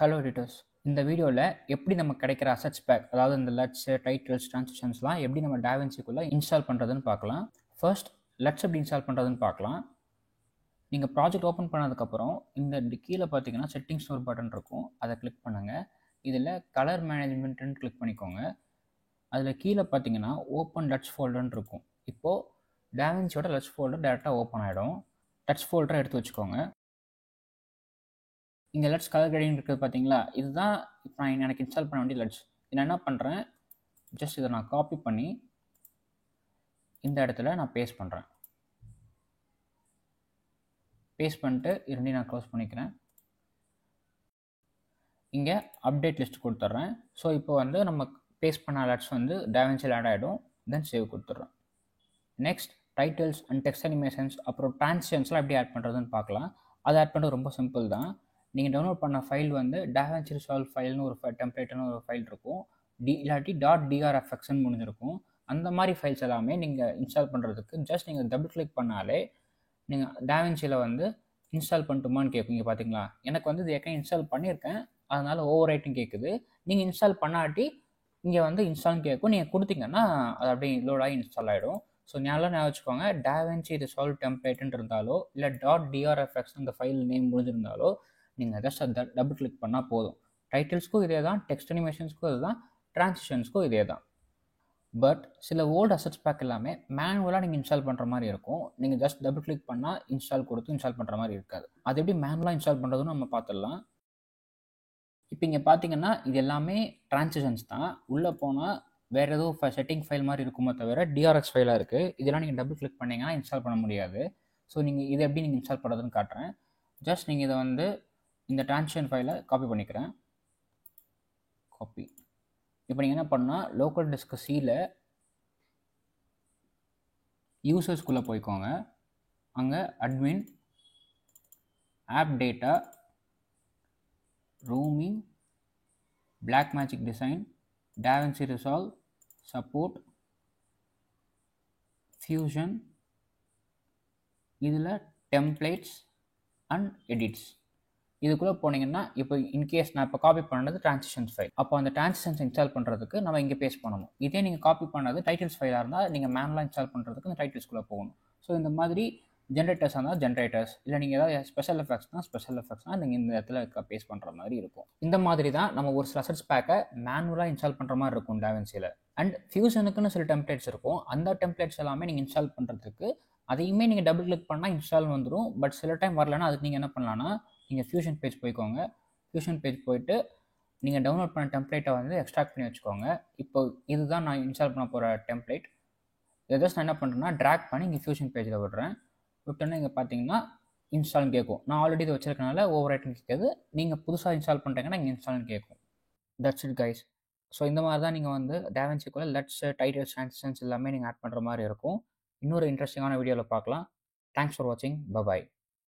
Hello editors. இந்த வீடியோவில் எப்படி நம்ம கிடைக்கிற அசெட்ஸ் பேக், அதாவது இந்த லட்ஸ், டைட்டில்ஸ், ட்ரான்சிஷன்ஸ்லாம் எப்படி நம்ம டாவின்சிக்குள்ளே இன்ஸ்டால் பண்ணுறதுன்னு பார்க்கலாம். ஃபர்ஸ்ட் லட்ஸ் எப்படி இன்ஸ்டால் பண்ணுறதுன்னு பார்க்கலாம். நீங்கள் ப்ராஜெக்ட் ஓப்பன் பண்ணதுக்கப்புறம் இந்த கீழே பார்த்தீங்கன்னா செட்டிங்ஸ் ஒரு பட்டன் இருக்கும், அதை கிளிக் பண்ணுங்கள். இதில் கலர் மேனேஜ்மெண்ட்டுன்னு கிளிக் பண்ணிக்கோங்க. அதில் கீழே பார்த்தீங்கன்னா ஓப்பன் லட்ஸ் ஃபோல்டர்னு இருக்கும். இப்போது டாவின்சியோட லட்ஸ் ஃபோல்டர் டேரெக்டாக ஓப்பன் ஆகிடும். லட்ஸ் ஃபோல்டரை எடுத்து வச்சுக்கோங்க. இங்கே லட்ஸ் கலர் கிரேடிங் இருக்குது பார்த்தீங்களா, இதுதான் இப்போ நான் எனக்கு இன்ஸ்டால் பண்ண வேண்டிய லட்ஸ். நான் என்ன பண்ணுறேன், ஜஸ்ட் இதை நான் காப்பி பண்ணி இந்த இடத்துல நான் பேஸ்ட் பண்ணுறேன். பேஸ்ட் பண்ணிட்டு இரண்டையும் நான் க்ளோஸ் பண்ணிக்கிறேன். இங்கே அப்டேட் லிஸ்ட் கொடுத்துட்றேன். ஸோ இப்போ வந்து நம்ம பேஸ்ட் பண்ண லட்ஸ் வந்து டாவின்சியில் ஆட் ஆகிடும். தென் சேவ் கொடுத்துட்றேன். Next titles and text animations அப்புறம் டிரான்சிஷன்ஸ்லாம் எப்படி ஆட் பண்ணுறதுன்னு பார்க்கலாம். அதை ஆட் பண்ணுறது ரொம்ப சிம்பிள் தான். நீங்கள் டவுன்லோட் பண்ண ஃபைல் வந்து டாவின்சி ரிசால்வ் ஃபைல்னு ஒரு டெம்ப்ளேட்னு ஒரு ஃபைல் இருக்கும். இல்லாட்டி .drfxன்னு முடிஞ்சிருக்கும். அந்த மாதிரி ஃபைல்ஸ் எல்லாமே நீங்கள் இன்ஸ்டால் பண்ணுறதுக்கு ஜஸ்ட் நீங்கள் டபுள் கிளிக் பண்ணாலே நீங்கள் டாவின்சியில் வந்து இன்ஸ்டால் பண்ணட்டுமான்னு கேட்குங்க. பார்த்தீங்களா, எனக்கு வந்து இது ஏற்கனவே இன்ஸ்டால் பண்ணியிருக்கேன், அதனால் ஓவர் ரைட்டிங் கேட்குது. நீங்கள் இன்ஸ்டால் பண்ணாட்டி இங்கே வந்து இன்ஸ்டால்னு கேட்கும். நீங்கள் கொடுத்தீங்கன்னா அது அப்படியே லோட் ஆகி இன்ஸ்டால் ஆகிடும். ஸோ ஞாபகம் வச்சுக்கோங்க, டாவின்சி ரிசால்வ் டெம்ப்ளேட்னு இருந்தாலோ இல்லை .drfx இந்த ஃபைல் நேம் முடிஞ்சிருந்தாலோ நீங்கள் ஜஸ்ட் அதை டபுள் கிளிக் பண்ணால் போதும். டைட்டில்ஸ்க்கும் இதே தான், டெக்ஸ்ட் அனிமேஷன்ஸ்க்கும் இது தான், ட்ரான்சிஷன்ஸ்க்கும் இதே தான். பட் சில ஓல்டு அசெட்ஸ் பேக் எல்லாமே மேனுவலாக நீங்கள் இன்ஸ்டால் பண்ணுற மாதிரி இருக்கும். நீங்கள் ஜஸ்ட் டபுள் கிளிக் பண்ணால் இன்ஸ்டால் கொடுத்து இன்ஸ்டால் பண்ணுற மாதிரி இருக்காது. அது எப்படி மேனுவலாக இன்ஸ்டால் பண்ணுறதுன்னு நம்ம பார்த்துடலாம். இப்போ இங்கே பார்த்தீங்கன்னா இது எல்லாமே ட்ரான்சிஷன்ஸ் தான். உள்ளே போனால் வேறு ஏதோ செட்டிங் ஃபைல் மாதிரி இருக்குமோ தவிர டிஆர்எக்ஸ் ஃபைலாக இருக்குது. இதெல்லாம் நீங்கள் டபுள் கிளிக் பண்ணிங்கன்னா இன்ஸ்டால் பண்ண முடியாது. ஸோ நீங்கள் இதை எப்படி நீங்கள் இன்ஸ்டால் பண்ணுறதுன்னு காட்டுறேன். ஜஸ்ட் நீங்கள் இதை வந்து இந்த ட்ரான்சிஷன் ஃபைலை காப்பி பண்ணிக்கிறேன். காப்பி. இப்போ நீங்கள் என்ன பண்ணால் லோக்கல் டிஸ்க் சியில் யூசர்ஸ்குள்ளே போய்க்கோங்க. அங்கே admin, AppData, roaming, Blackmagic Design, DaVinci Resolve, support, Fusion, இதில் டெம்ப்ளேட்ஸ் அண்ட் எடிட்ஸ் இதுக்குள்ளே போனீங்கன்னா இப்போ இன்கேஸ் நான் இப்போ காப்பி பண்ணது ட்ரான்சிஷன்ஸ் ஃபைல், அப்போ அந்த ட்ரான்சிஷன்ஸ் இன்ஸ்டால் பண்ணுறதுக்கு நம்ம இங்கே பேஸ்ட் பண்ணணும். இதே நீங்கள் காப்பி பண்ணது டைட்டில்ஸ் ஃபைலாக இருந்தால் நீங்கள் மேனுவலாக இன்ஸ்டால் பண்ணுறதுக்கு இந்த டைட்டில்ஸ்குள்ளே போகணும். ஸோ இந்த மாதிரி ஜென்ரேட்டர்ஸ் இருந்தால் ஜென்ரேட்டர்ஸ், இல்லை நீங்கள் ஏதாவது ஸ்பெஷல் எஃபெக்ட்ஸ்னால் நீங்கள் இந்த இடத்துல பேஸ்ட் பண்ணுற மாதிரி இருக்கும். இந்த மாதிரி தான் நம்ம ஒரு சில அசெட்ஸ் பேக்கை மேனுவலாக இன்ஸ்டால் பண்ணுற மாதிரி இருக்கும் டாவின்சியில். அண்ட் ஃபியூஷனுக்குன்னு சில டெம்ப்ளேட்ஸ் இருக்கும். அந்த டெம்ப்ளேட்ஸ் எல்லாமே நீங்கள் இன்ஸ்டால் பண்ணுறதுக்கு அதையுமே நீங்கள் டபுள் கிளிக் பண்ணால் இன்ஸ்டால் வந்துடும். பட் சில டைம் வரலன்னா அதுக்கு நீங்கள் என்ன பண்ணலான்னா, நீங்கள் ஃபியூஷன் பேஜ் போய்க்கோங்க. ஃபியூஷன் பேஜ் போயிட்டு நீங்கள் டவுன்லோட் பண்ண டெம்ப்ளேட்டை வந்து எக்ஸ்ட்ராக்ட் பண்ணி வச்சுக்கோங்க. இப்போ இதுதான் நான் இன்ஸ்டால் பண்ண போகிற டெம்ப்ளேட். இதை ஜஸ்ட் நான் என்ன பண்ணுறேன்னா ட்ராக் பண்ணி இங்கே ஃபியூஷன் பேஜில் விடுறேன். விட்டோன்னே இங்கே பார்த்தீங்கன்னா இன்ஸ்டால்னு கேட்கும். நான் ஆல்ரெடி இதை வச்சிருக்கனால ஓவர் ரைட்டிங் கேட்குது. நீங்கள் புதுசாக இன்ஸ்டால் பண்ணுறீங்கன்னா இங்கே இன்ஸ்டால்னு கேட்கும். That's it guys. ஸோ இந்த மாதிரி தான் நீங்கள் வந்து டாவின்சிக்குள்ளே லட்ஸ், டைட்டில்ஸ், ட்ரான்சிஷன்ஸ் எல்லாமே நீங்கள் ஆட் பண்ணுற மாதிரி இருக்கும். இன்னொரு இன்ட்ரெஸ்டிங்கான வீடியோவில் பார்க்கலாம். தேங்க்ஸ் ஃபார் வாட்சிங். பை.